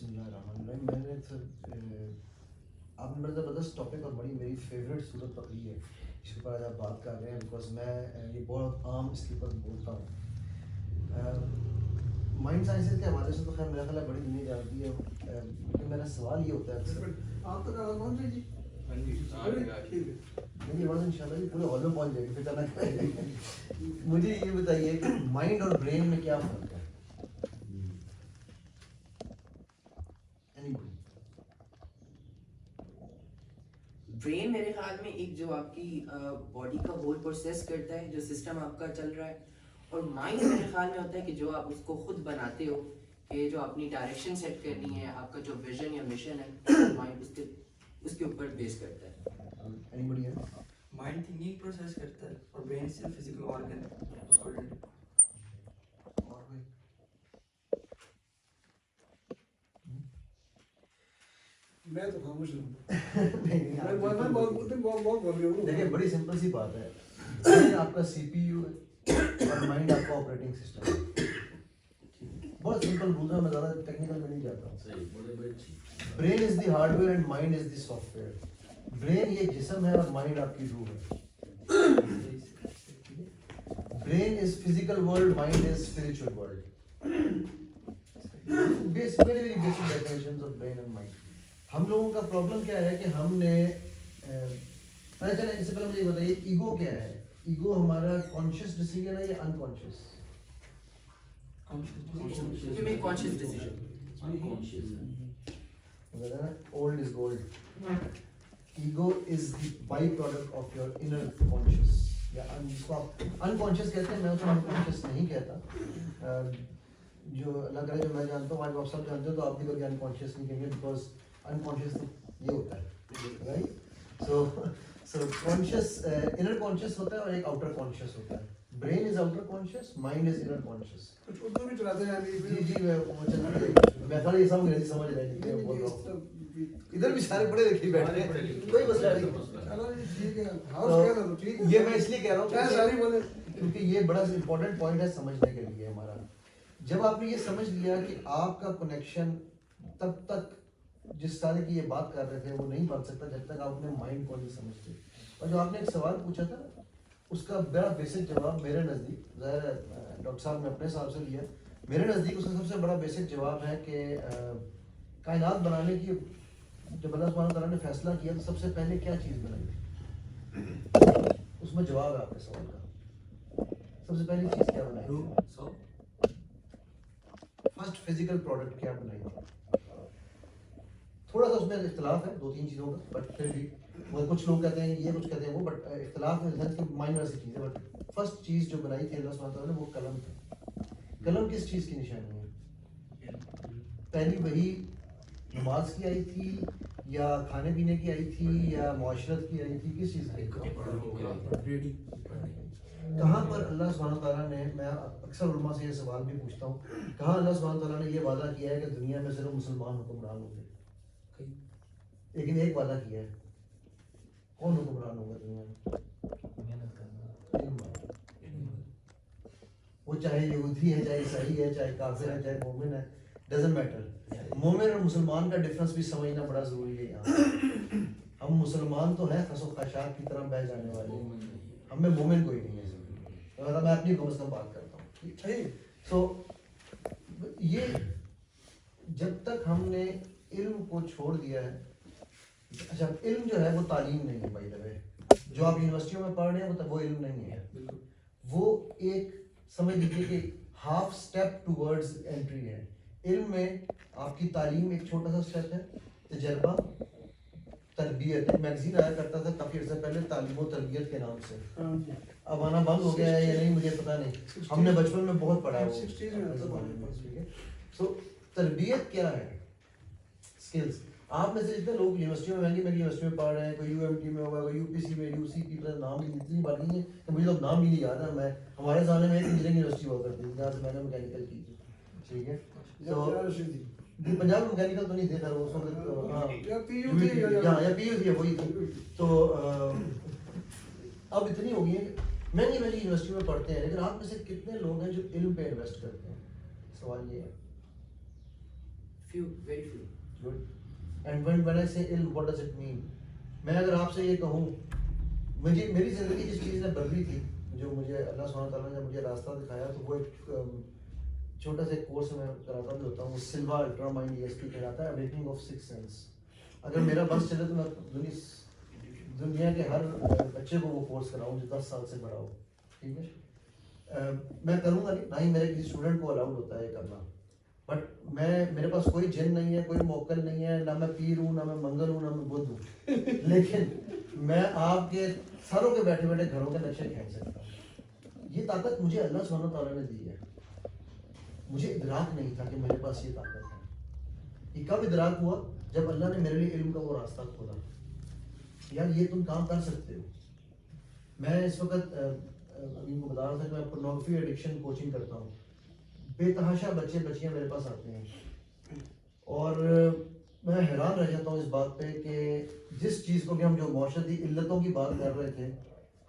بسم اللہ الرحمن الرحیم. میں نے آپ نے بڑا زبردست ٹاپک اور بڑی میری فیوریٹ صورت پکڑی ہے جس کے اوپر آپ بات کر رہے ہیں, بیکاز میں یہ بہت عام اس کے اوپر بولتا ہوں. مائنڈ سائنسز کے حوالے سے تو خیر میرا خیال ہے بڑی دنیا جانتی ہے, لیکن میرا سوال یہ ہوتا ہے اکثر آپ کا کون سی جی نہیں بڑا ان شاء اللہ پورے ہال میں پہنچ جائے گی, فکر نہ کریں. مجھے یہ بتائیے کہ مائنڈ اور برین میں کیا فرق ہے؟ برین میرے خیال میں ایک جو آپ کی باڈی کا ہول پروسیس کرتا ہے, جو سسٹم آپ کا چل رہا ہے, اور مائنڈ میرے خیال میں ہوتا ہے کہ جو آپ اس کو خود بناتے ہو, کہ جو اپنی ڈائریکشن سیٹ کرنی ہے, آپ کا جو ویژن یا مشن ہے, مائنڈ اس کے اوپر بیس کرتا ہے. مائنڈ تھنکنگ پروسیس کرتا ہے اور برین سے فزیکل آرگن اس کو میں تو خاموش ہوں. دیکھیں بڑی سمپل سی بات ہے, برین آپ کا سی پی یو ہے اور مائنڈ آپ کا آپریٹنگ سسٹم ہے. بہت سمپل رول ہے, میں زیادہ ٹیکنیکل میں نہیں جاتا ہوں. Brain is the hard where and mind is the soft where. Brain یہ جسم ہے اور مائنڈ آپ کی روح ہے. Brain is physical world, mind is spiritual world. Very very basic definitions of brain and mind. ہم لوگوں کا پرابلم کیا ہے کہ ہم نے چلیں اس سے پہلے مجھے یہ بتائیے ایگو کیا ہے؟ ایگو ہمارا کانشیس ڈیسیژن ہے یا unconscious? Old is gold. Ego is the byproduct of your inner conscious. یا جس کو آپ unconscious کہتے ہیں, میں اس کو unconscious نہیں کہتا. جو اللہ کرے جو میں جانتا ہوں, آج آپ سب جانتے ہو, تو آپ بھی کبھی unconscious نہیں کہیں گے, because unconscious یہ ہوتا ہے, right? So conscious, inner conscious ہوتا ہے اور ایک outer conscious ہوتا ہے. Brain is outer conscious, mind is inner conscious. کچھ اردو بھی چلاتے ہیں جی جی میں خالی یہ سمجھ سمجھ رہے ہیں بول رہا ہوں. ادھر بھی سارے پڑھے لکھے بیٹھے ہیں, کوئی مسئلہ نہیں. یہ میں اس لیے کہہ رہا ہوں کیونکہ یہ بڑا امپورٹنٹ پوائنٹ ہے سمجھنے کے لیے ہمارا. جب آپ نے یہ سمجھ لیا کہ آپ کا کنیکشن تب تک جس طرح کی یہ بات کر رہے تھے وہ نہیں بن سکتا جب تک آپ اپنے مائنڈ کو نہیں سمجھتے. اور جو آپ نے ایک سوال پوچھا تھا اس کا بڑا بیسک جواب میرے نزدیک, ظاہر ہے ڈاکٹر صاحب نے اپنے حساب سے لیا, میرے نزدیک اس کا سب سے بڑا بیسک جواب ہے کہ کائنات بنانے کی جب اللہ سبحانہ تعالیٰ نے فیصلہ کیا تو سب سے پہلے کیا چیز بنائی تھی؟ اس میں جواب ہے آپ کے سوال کا. سب سے پہلی چیز کیا بنائی؟ فرسٹ فزیکل پروڈکٹ کیا بنائی تھی؟ تھوڑا سا اس میں اختلاف ہے 2-3 چیزوں کا, بٹ پھر بھی کچھ لوگ کہتے ہیں یہ, کچھ کہتے ہیں وہ, بٹ اختلاف ہے مائنر سی چیز ہے. بٹ فرسٹ چیز جو بنائی تھی اللہ سبحانہ تعالیٰ نے وہ قلم تھی. قلم کس چیز کی نشانی ہے؟ پہلی وہی نماز کی آئی تھی یا کھانے پینے کی آئی تھی یا معاشرت کی آئی تھی, کس چیز کی؟ کہاں پر اللہ سبحانہ تعالیٰ نے, میں اکثر علماء سے یہ سوال بھی پوچھتا ہوں, کہاں اللہ سبحانہ تعالیٰ نے یہ وعدہ کیا ہے کہ دنیا میں صرف مسلمان حکمران ہوں گے؟ لیکن ایک وعدہ کیا ہے, کون حکمران ہوگا دنیا میں؟ وہ چاہے یہودی ہے, چاہے عیسائی ہے, چاہے کافر ہے, چاہے مومن ہے, ڈزنٹ میٹر. مومن اور مسلمان کا ڈفرنس بھی سمجھنا بڑا ضروری ہے یہاں. ہم مسلمان تو ہیں خس و خاشاک کی طرح بہ جانے والے, ہم میں مومن کوئی نہیں ہے زندگی. میں اپنی کم از کم بات کرتا ہوں. سو یہ جب تک ہم نے علم کو چھوڑ دیا ہے, اچھا علم جو ہے وہ تعلیم نہیں ہے بائی دا وے, جو آپ یونیورسٹیوں میں پڑھ رہے ہیں وہ علم نہیں ہے, وہ ایک سمجھ لیجیے کہ ہاف اسٹیپ ٹوورڈز انٹری ہے. علم میں آپ کی تعلیم ایک چھوٹا سا اسٹیپ ہے, تجربہ, تربیت. ایک میگزین آیا کرتا تھا کافی عرصہ پہلے تعلیم و تربیت کے نام سے, اب آنا بند ہو گیا ہے یا نہیں مجھے پتہ نہیں, ہم نے بچپن میں بہت پڑھا ہے. سو تربیت کیا ہے؟ اسکلز. آپ میں سے جتنے لوگ یونیورسٹیوں میں یونیورسٹی میں پڑھ رہے ہیں, کوئی یو ایم ٹی میں ہوگا, کوئی یو پی سی میں, یو سی پی میں, نام بھی اتنی بات نہیں ہے کہ مجھے تو نام بھی نہیں یاد ہے. میں ہمارے زمانے میں ایک انجینئرنگ یونیورسٹی ہوا کرتی تھی جہاں سے میں نے میکینیکل کی تھی, ٹھیک ہے. تو پنجاب میکینیکل تو نہیں تھے خیر اس وقت, ہاں یا پی یو تھی وہی تھی. تو اب اتنی ہو گئی ہے مہنگی یونیورسٹی میں پڑھتے ہیں, لیکن آپ میں سے کتنے لوگ ہیں جو علم پہ انویسٹ کرتے ہیں؟ سوال یہ ہے. few, very few. Good. And when I say علم, what does it mean? میں اگر آپ سے یہ کہوں, مجھے میری زندگی جس چیز نے بدلی تھی, جو مجھے اللہ سبحانہ تعالیٰ نے مجھے راستہ دکھایا, تو وہ ایک چھوٹا سا کورس میں کراتا بھی ہوتا ہوں, وہ سلوا الٹرا مائنڈ ESP کہلاتا ہے, اویکننگ آف سکس سینس. اگر میرا بس چلے تو میں دنیا کے ہر بچے کو وہ کورس کراؤں جو 10 سال سے بڑا ہو. ٹھیک ہے, میں کروں گا نہیں, نہ ہی میرے کسی اسٹوڈنٹ کو الاؤڈ ہوتا ہے یہ کرنا, بٹ میرے پاس کوئی جن نہیں ہے, کوئی موکل نہیں ہے, نہ میں پیر ہوں, نہ میں منگل ہوں, نہ میں بدھ ہوں, لیکن میں آپ کے سروں کے بیٹھے بیٹھے گھروں کے نقشے کھینچ سکتا ہوں. یہ طاقت مجھے اللہ سبحانہ تعالیٰ نے دی ہے. مجھے ادراک نہیں تھا کہ میرے پاس یہ طاقت ہے. یہ کب ادراک ہوا؟ جب اللہ نے میرے لیے علم کا وہ راستہ کھولا, یار یہ تم کام کر سکتے ہو. میں اس وقت ابھی کو بتا رہا تھا کہ میں پورنوگرافی ایڈکشن کوچنگ کرتا ہوں. بے تحاشا بچے بچیاں میرے پاس آتے ہیں, اور میں حیران رہ جاتا ہوں اس بات پہ کہ جس چیز کو کہ ہم جو معاشرتی علتوں کی بات کر رہے تھے,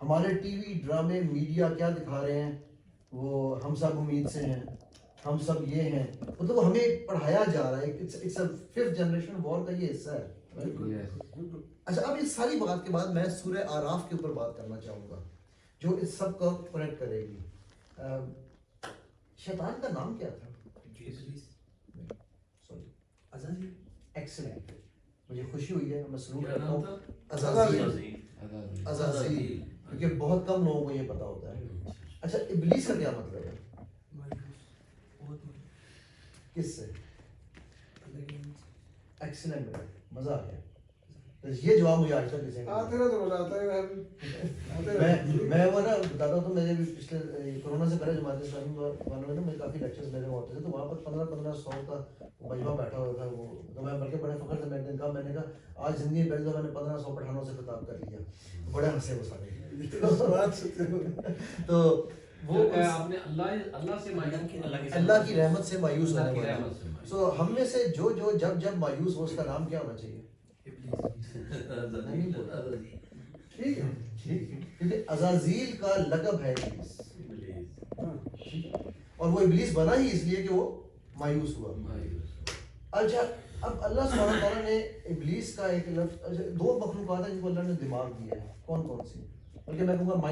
ہمارے ٹی وی ڈرامے میڈیا کیا دکھا رہے ہیں, وہ ہم سب امید سے ہیں, ہم سب یہ ہیں, مطلب ہمیں پڑھایا جا رہا ہے. اٹس اے 5th جنریشن وار کا یہ حصہ ہے. اچھا, اب اس ساری بات کے بعد میں سورہ آراف کے اوپر بات کرنا چاہوں گا جو اس سب کو کنیکٹ کرے گی. شیطان کا نام کیا تھا؟ سوری, عزازیل. ایکسلنٹ, مجھے خوشی ہوئی ہے, میں سلوٹ کیا کرتا نام ہوں. تھا؟ عزازیل. عزازیل, کیونکہ بہت کم لوگوں کو یہ پتا ہوتا ہے. اچھا, ابلیس کا کیا مطلب ہے؟ کس سے؟ ایکسلنٹ بیٹا, مزہ آ گیا. یہ جواب مجھے آج تک کسی نے میں وہ نا بتاتا ہوں, تو میرے بھی پچھلے کورونا سے پہلے جماعت اسلامی والوں میں میرے کافی لیکچرز میرے ہوتے تھے, تو وہاں پر 1500 کا مجمع بیٹھا ہوا تھا. وہ تو میں بلکہ بڑے فخر سے میں ایک دن کہا, میں نے کہا آج زندگی میں پہلی دفعہ میں نے 1500 پٹھانوں سے خطاب کر لیا. بڑے ہنسے وہ سارے. تو وہ آپ نے اللہ سے اللہ کی رحمت سے مایوس ہونے والا. سو ہم میں سے جو جب مایوس ہو, اس کا نام کیا ہونا چاہیے؟ ٹھیک ہے, کیونکہ عزازیل کا لقب ہے ابلیس, اور وہ ابلیس بنا ہی اس لیے کہ وہ مایوس ہوا. اچھا, اب اللہ سبحانہ تعالیٰ نے ابلیس کا ایک لفظ, 2 مخلوقات ہیں جن کو اللہ نے دماغ دیا ہے, کون کون سی؟ بلکہ میں کہوں گا